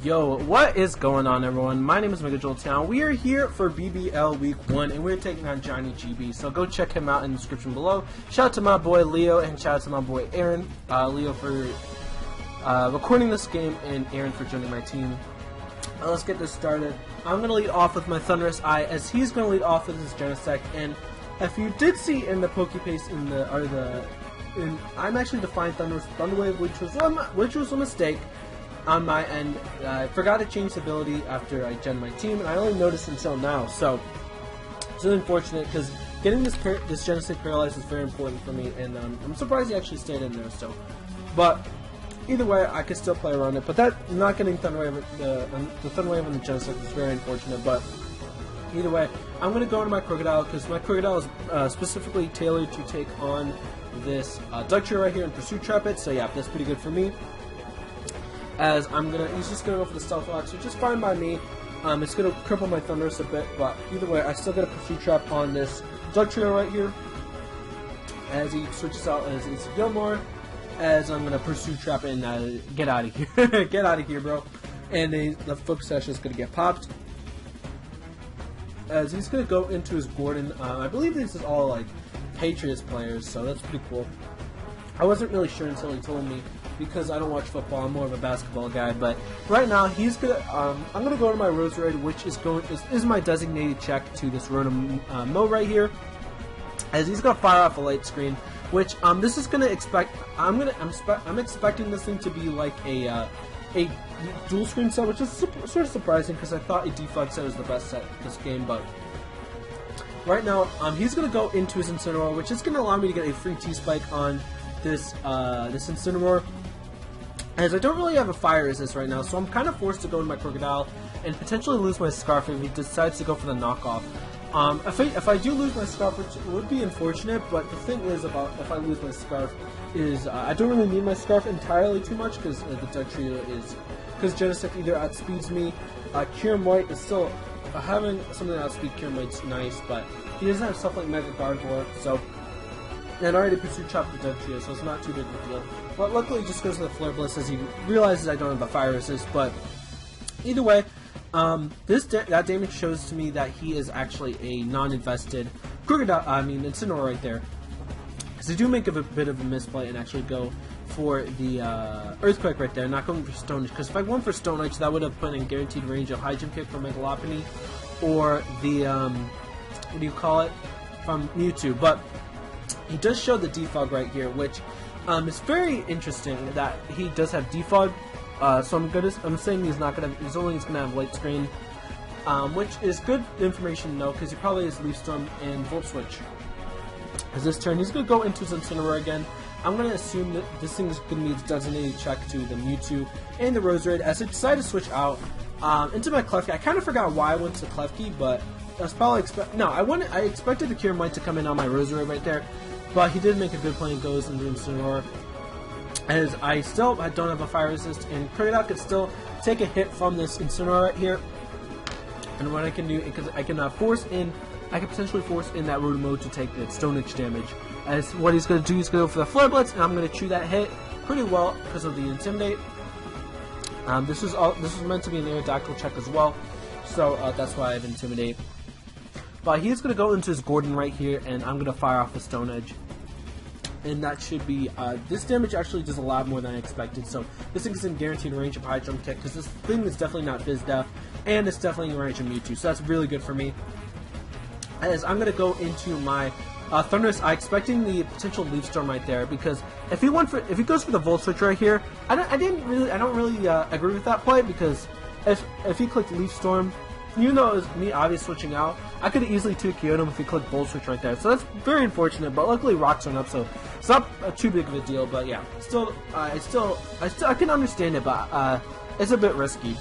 Yo, what is going on, everyone? My name is Town. We are here for BBL Week 1, and we're taking on JohnnyGB, so go check him out in the description below. Shout out to my boy Leo, and shout out to my boy Aaron. Leo for recording this game, and Aaron for joining my team. Let's get this started. I'm going to lead off with my Thunderous Eye, as he's going to lead off with his Genesect, and if you did see in the Pokepaste I'm actually defined Thunderwave, which was a mistake on my end. I forgot to change the ability after I gen my team, and I only noticed until now, so it's really unfortunate because getting this Genesect paralyzed is very important for me, and I'm surprised he actually stayed in there. So, but either way, I could still play around it. But that not getting Thunderwave, the Thunderwave on the Genesect is very unfortunate. But either way, I'm going to go into my Crocodile because my Crocodile is specifically tailored to take on this Dugtrio right here and Pursuit Trap it. So yeah, that's pretty good for me. As he's just gonna go for the Stealth Rocks, which is fine by me. It's gonna cripple my Thunderous a bit, but either way, I still get a Pursuit Trap on this Dugtrio right here. As he switches out as it's Gilmore, as I'm gonna Pursuit Trap and get out of here, get out of here, bro. And the Focus Sash is gonna get popped. As he's gonna go into his Gordon. I believe this is all like Patriots players, so that's pretty cool. I wasn't really sure until he told me, because I don't watch football. I'm more of a basketball guy. But right now, he's gonna. I'm gonna go to my Roserade, which is my designated check to this Rotom Mo right here, as he's gonna fire off a light screen. Which this is gonna expect. I'm expecting this thing to be like a dual screen set, which is sort of surprising because I thought a defog set was the best set this game, but. Right now, he's gonna go into his Incineroar, which is gonna allow me to get a free T-Spike on this Incineroar, as I don't really have a fire resist right now, so I'm kind of forced to go into my Crocodile and potentially lose my Scarf if he decides to go for the knockoff. If I do lose my Scarf, which would be unfortunate, but the thing is about if I lose my Scarf is I don't really need my Scarf entirely too much because the Dugtrio is Genesect either outspeeds me. Kyurem White is still having something that outspeed Kyurem White's nice, but he doesn't have stuff like Mega Gardevoir, so. And I already Pursuit Chopped the Dugtrio, so it's not too big of a deal. But luckily, he just goes to the Flare Blitz as he realizes I don't have the Fire Resist. But either way, that damage shows to me that he is actually a non-invested Incineroar right there. Because they do make a bit of a misplay and actually go for the Earthquake right there, not going for Stone Edge. Because if I went for Stone Edge, that would have put in guaranteed range of High Jump Kick from Megalopony, or the what do you call it, from Mewtwo. But he does show the defog right here, which is very interesting that he does have defog. So I'm saying he's only gonna have light screen, which is good information to know because he probably has Leaf Storm and Volt Switch. As this turn, he's gonna go into his Incineroar again. I'm gonna assume that this thing is gonna be designated check to the Mewtwo and the Roserade. As I decide to switch out into my Klefki, I kind of forgot why I went to Klefki, but I was probably I expected the Kyurem White to come in on my Roserade right there. But he did make a good play and goes into Incineroar. As I still don't have a Fire Resist, and Crocodile could still take a hit from this Incineroar right here. And what I can do, because I can potentially force in that Rotom to take that Stone Edge damage. As what he's going to do, he's going to go for the Flare Blitz, and I'm going to chew that hit pretty well because of the Intimidate. This was meant to be an Aerodactyl check as well, so that's why I have Intimidate. But he's going to go into his Gordon right here, and I'm going to fire off the Stone Edge. And that should be, this damage actually does a lot more than I expected, so this thing is in guaranteed range of High Jump Kick, because this thing is definitely not Fizz Def, and it's definitely in range of Mewtwo, so that's really good for me. As I'm going to go into my Thunderous Eye, expecting the potential Leaf Storm right there, because if he goes for the Volt Switch right here, I don't really agree with that play, because if he clicked Leaf Storm, even though it was me obviously switching out, I could have easily 2KO'd him if he clicked Volt Switch right there. So that's very unfortunate, but luckily rocks aren't up, so it's not too big of a deal. But yeah, I can understand it, but it's a bit risky.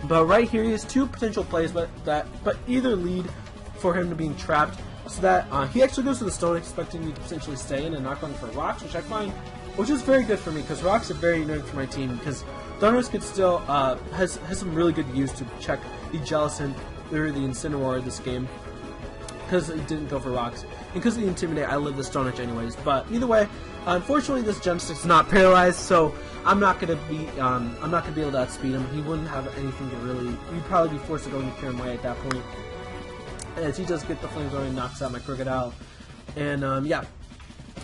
But right here, he has two potential plays, but either lead for him to being trapped, so that he actually goes to the Stone, expecting me to potentially stay in and not going for rocks, which I find, which is very good for me because rocks are very annoying for my team because Thunderous could still has some really good use to check the Jellicent or the Incineroar this game because he didn't go for rocks. And because of the Intimidate, I live the Stone Edge anyways. But either way, Unfortunately, this Gemstick is not paralyzed, so I'm not gonna be able to outspeed him. He wouldn't have anything to really. He'd probably be forced to go into Kieran White at that point, as he does get the flamethrower and knocks out my Crocodile. And yeah,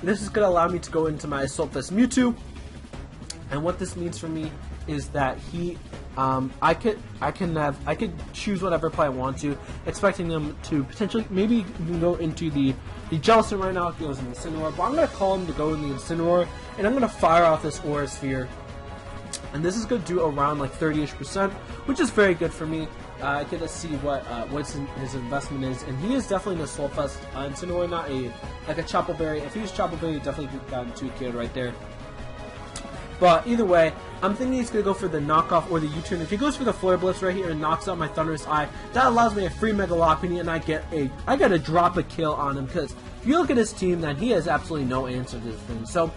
this is gonna allow me to go into my Assault Vest Mewtwo. And what this means for me is that I could choose whatever play I want to, expecting them to potentially maybe go into the Jellicent right now if he goes in the Incineroar, but I'm gonna call him to go in the Incineroar, and I'm gonna fire off this Aura Sphere, and this is gonna do around like 30-ish%, which is very good for me. I get to see what his investment is, and he is definitely an Assault Vest Incineroar, not a Chople Berry. If he was Chople Berry, he definitely gotten 2K'd right there. But either way, I'm thinking he's going to go for the knockoff or the U-turn. If he goes for the Flare Blitz right here and knocks out my Thunderous Eye, that allows me a free Mega Lopunny, and I get to drop a kill on him, because if you look at his team, then he has absolutely no answer to this thing. So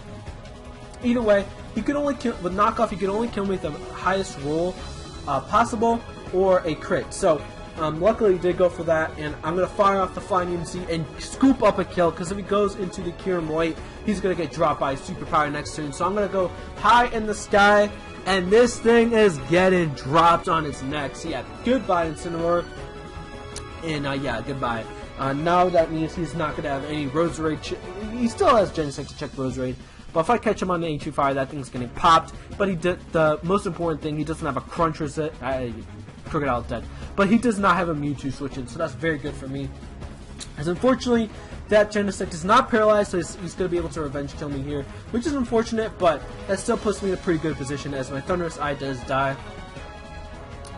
either way, he can only kill with knockoff. He can only kill me with the highest roll possible or a crit. So luckily he did go for that, and I'm going to fire off the Flying EMC and scoop up a kill, because if he goes into the Kieran White, he's going to get dropped by Superpower next turn. So I'm going to go high in the sky, and this thing is getting dropped on its neck. So yeah, goodbye Incineroar, and yeah, goodbye. Now that means he's not going to have any Roserade. He still has Gen 6 to check Roserade, but if I catch him on the H2 Fire, that thing's getting popped. But he did the most important thing, he doesn't have a Crunch Reset. Crocodile's dead, but he does not have a Mewtwo switch in, so that's very good for me. As unfortunately, that Genesect is not paralyzed, so he's going to be able to revenge kill me here, which is unfortunate, but that still puts me in a pretty good position as my Thunderous Eye does die.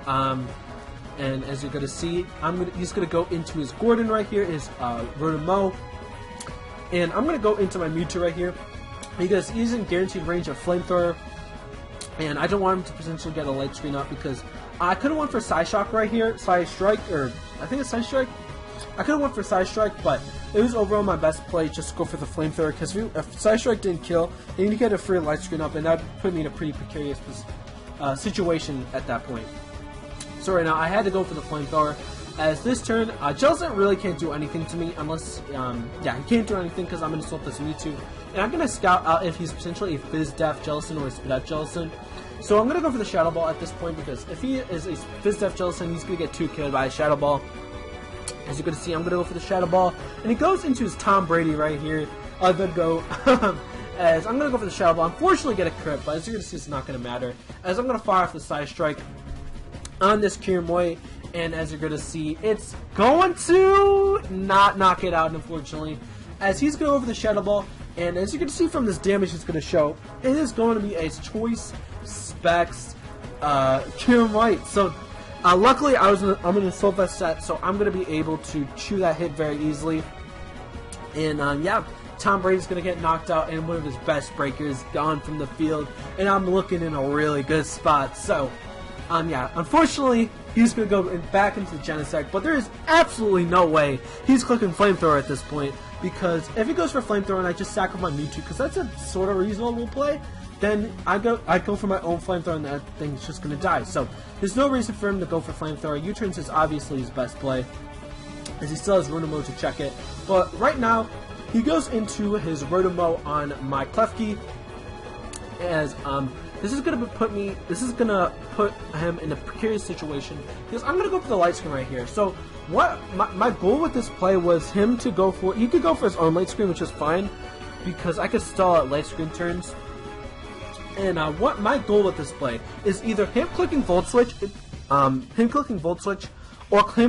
And as you're going to see, he's going to go into his Gordon right here, his Rotom-Mow, and I'm going to go into my Mewtwo right here, because he's in guaranteed range of Flamethrower, and I don't want him to potentially get a Light Screen up, because I could have went for Psyshock right here, Psystrike, or I think it's Psystrike. I could have went for Psystrike, but it was overall my best play just to go for the Flamethrower, because if Psystrike didn't kill, then you get a free Light Screen up, and that put me in a pretty precarious situation at that point. So right now, I had to go for the Flamethrower. As this turn, Jellicent really can't do anything to me unless, yeah, he can't do anything because I'm going to Assault this Mewtwo. And I'm going to scout out if he's potentially a Fizz Def Jellicent or a Spit Out Jellicent. So I'm going to go for the Shadow Ball at this point, because if he is a Fizz Def Jellicent, he's going to get 2K'd by a Shadow Ball. As you're going to see, I'm going to go for the Shadow Ball, and he goes into his Tom Brady right here. I'm going to go, as I'm going to go for the Shadow Ball. Unfortunately, get a crit, but as you're going to see, it's not going to matter. As I'm going to fire off the Psystrike on this Kieran White, and as you're going to see, it's going to not knock it out, unfortunately. As he's going to go for the Shadow Ball, and as you can see from this damage it's going to show, it is going to be a Choice Specs Kieran White. So luckily I'm in a Assault Vest set, so I'm going to be able to chew that hit very easily. And yeah, Tom Brady's going to get knocked out, and one of his best breakers gone from the field, and I'm looking in a really good spot. So yeah, unfortunately he's going to go back into the Genesect, but there is absolutely no way he's clicking Flamethrower at this point, because if he goes for Flamethrower and I just sack up my Mewtwo, because that's a sort of reasonable play, then I go for my own Flamethrower, and that thing's just going to die. So there's no reason for him to go for Flamethrower. U-turns is obviously his best play, as he still has Rotom-Mow to check it. But right now, he goes into his Rotom-Mow on my Klefki, as this is gonna put him in a precarious situation, because I'm gonna go for the Light Screen right here. So what my goal with this play was him to go for, he could go for his own Light Screen, which is fine, because I could stall at Light Screen turns. And what my goal with this play is either him clicking Volt Switch, or him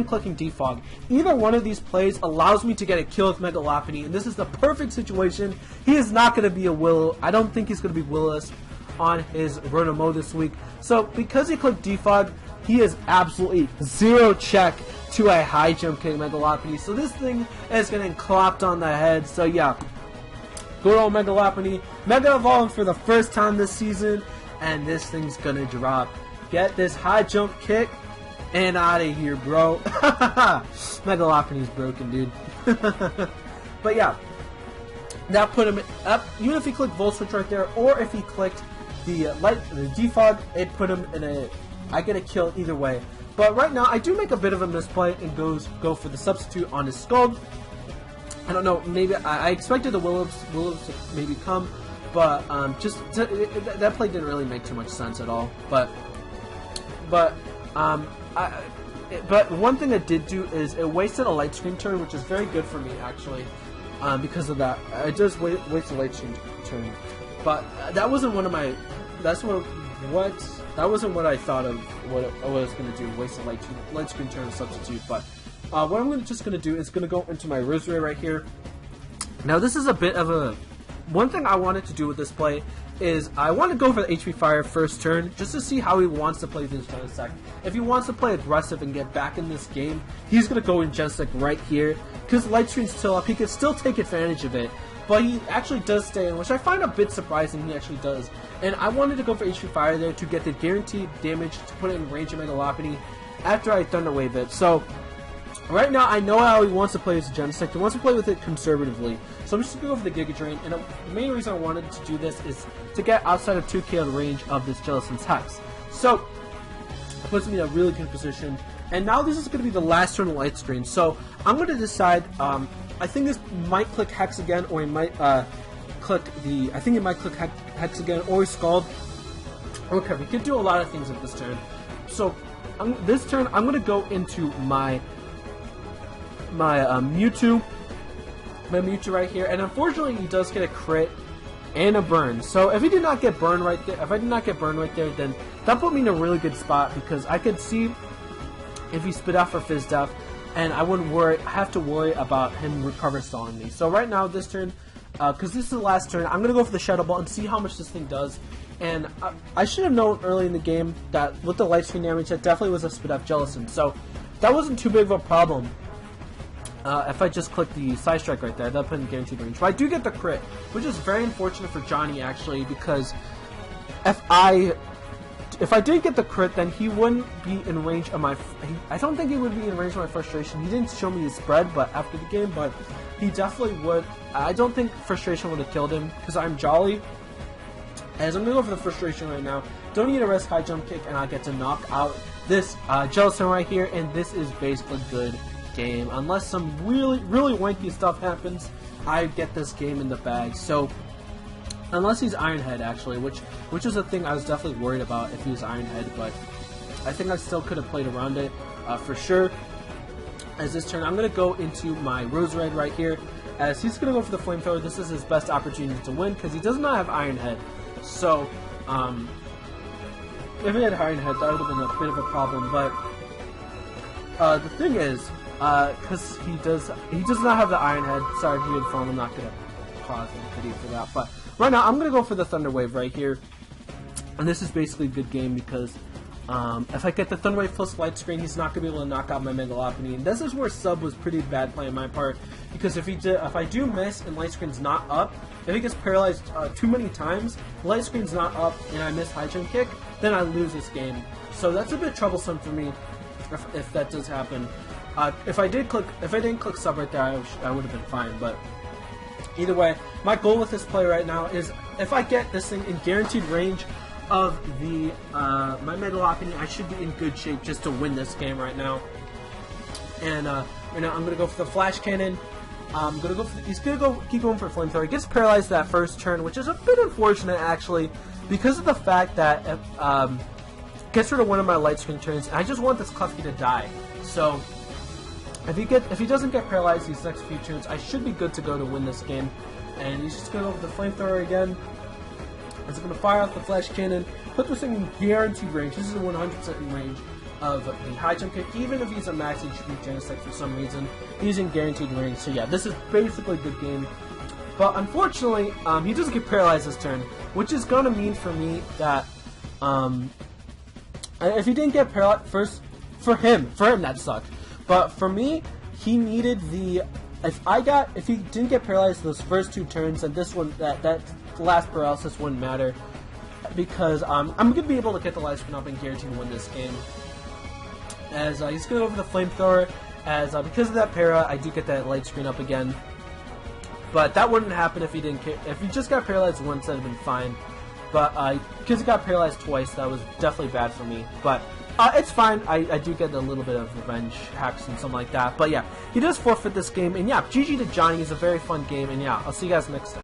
clicking Defog. Either one of these plays allows me to get a kill with Mega Lopunny, and this is the perfect situation. He is not going to be a Will. I don't think he's going to be Willless on his Rotom-Mow this week. So because he clicked Defog, he is absolutely zero check to a high jump kick Mega Lopunny. So this thing is getting clopped on the head. So yeah, good old Mega Lopunny. Mega Evolving for the first time this season, and this thing's gonna drop. Get this high jump kick and out of here, bro. Mega Lopunny's broken, dude. But yeah, that put him up. Even if he clicked Volt Switch right there, or if he clicked the Defog, it put him in a. I get a kill either way. But right now, I do make a bit of a misplay and go for the substitute on his Scald. I don't know, maybe I expected the Willows to maybe come, but that play didn't really make too much sense at all. But one thing it did do is it wasted a light screen turn, which is very good for me actually, because of that. I just wasted a light screen turn, but that wasn't one of my. That wasn't what I thought of what I was going to do. Waste a light screen turn substitute, but. What I'm just going to do is going to go into my rosary right here. Now this is a bit of a... One thing I wanted to do with this play is I want to go for the HP Fire first turn just to see how he wants to play this Genesect. If he wants to play aggressive and get back in this game, he's going to go in Genesect right here. Because light screen's still up, he can still take advantage of it. But he actually does stay in, which I find a bit surprising he actually does. And I wanted to go for HP Fire there to get the guaranteed damage to put it in range of Megalopony after I Thunder Wave it. So... right now, I know how he wants to play his Genesect. He wants to play with it conservatively. So I'm just going to go for the Giga Drain. And the main reason I wanted to do this is to get outside of 2k range of this Jellicent's Hex. So, it puts me in a really good position. And now this is going to be the last turn of Light Screen. So, I'm going to decide, I think this might click Hex again, or he might click the... I think it might click Hex again, or Scald. Okay, we could do a lot of things with this turn. So, this turn, I'm going to go into my Mewtwo right here, and unfortunately he does get a crit and a burn. So if he did not get burned right there, then that put me in a really good spot because I could see if he spit out for Fizz Def, and I wouldn't have to worry about him recover stalling me. So right now this turn, because this is the last turn, I'm gonna go for the Shadow Ball and see how much this thing does. And I should have known early in the game that with the light screen damage, that definitely was a spit out Jellicent. So that wasn't too big of a problem. If I just click the Side Strike right there, that'll put in guaranteed range. But I do get the crit, which is very unfortunate for Johnny, actually, because if I didn't get the crit, then he wouldn't be in range of my... I don't think he would be in range of my Frustration. He didn't show me his spread but after the game, but he definitely would. I don't think Frustration would have killed him, because I'm Jolly. As I'm going to go for the Frustration right now, don't need a risk high jump kick, and I get to knock out this Jellicent right here, and this is basically good game. Unless some really wanky stuff happens, I get this game in the bag. So unless he's Iron Head, actually, which is a thing I was definitely worried about if he was Iron Head, but I think I still could have played around it for sure. As this turn, I'm going to go into my Rose Red right here, as he's going to go for the Flamethrower. This is his best opportunity to win because he does not have Iron Head. So if he had Iron Head, that would have been a bit of a problem. But the thing is, because he does not have the Iron Head. Sorry, he had phone. I'm not gonna pause the video for that. But right now, I'm gonna go for the Thunder Wave right here, and this is basically a good game because if I get the Thunder Wave plus Light Screen, he's not gonna be able to knock out my Megalopony. And this is where Sub was pretty bad play on my part because if I do miss and Light Screen's not up, if he gets paralyzed too many times, Light Screen's not up, and I miss High Jump Kick, then I lose this game. So that's a bit troublesome for me if that does happen. If I didn't click Sub right there, I would have been fine. But either way, my goal with this play right now is if I get this thing in guaranteed range of the my Megalopony, I should be in good shape just to win this game right now. And right now I'm gonna go for the Flash Cannon. I'm gonna go. He's gonna keep going for Flamethrower. He gets paralyzed that first turn, which is a bit unfortunate actually, because of the fact that gets rid of one of my Light Screen turns. And I just want this Klefki to die. So if he doesn't get paralyzed these next few turns, I should be good to go to win this game. And he's just gonna go for the Flamethrower again. He's gonna fire out the Flash Cannon, put this thing in guaranteed range. This is 100% in range of the High Jump Kick. Even if he's a max HP Genesect for some reason, he's in guaranteed range. So yeah, this is basically a good game. But unfortunately, he doesn't get paralyzed this turn, which is gonna mean for me that if he didn't get paralyzed first, for him that sucked. But for me, he needed the if he didn't get paralyzed those first two turns, then this one that last paralysis wouldn't matter because I'm gonna be able to get the Light Screen up and guarantee to win this game. As he's gonna go for the Flamethrower, as because of that para, I do get that Light Screen up again. But that wouldn't happen if he didn't. If he just got paralyzed once, that'd have been fine. But because he got paralyzed twice, that was definitely bad for me. But it's fine. I do get a little bit of revenge hacks and something like that. But yeah, he does forfeit this game. And yeah, GG to Johnny. Is a very fun game. And yeah, I'll see you guys next time.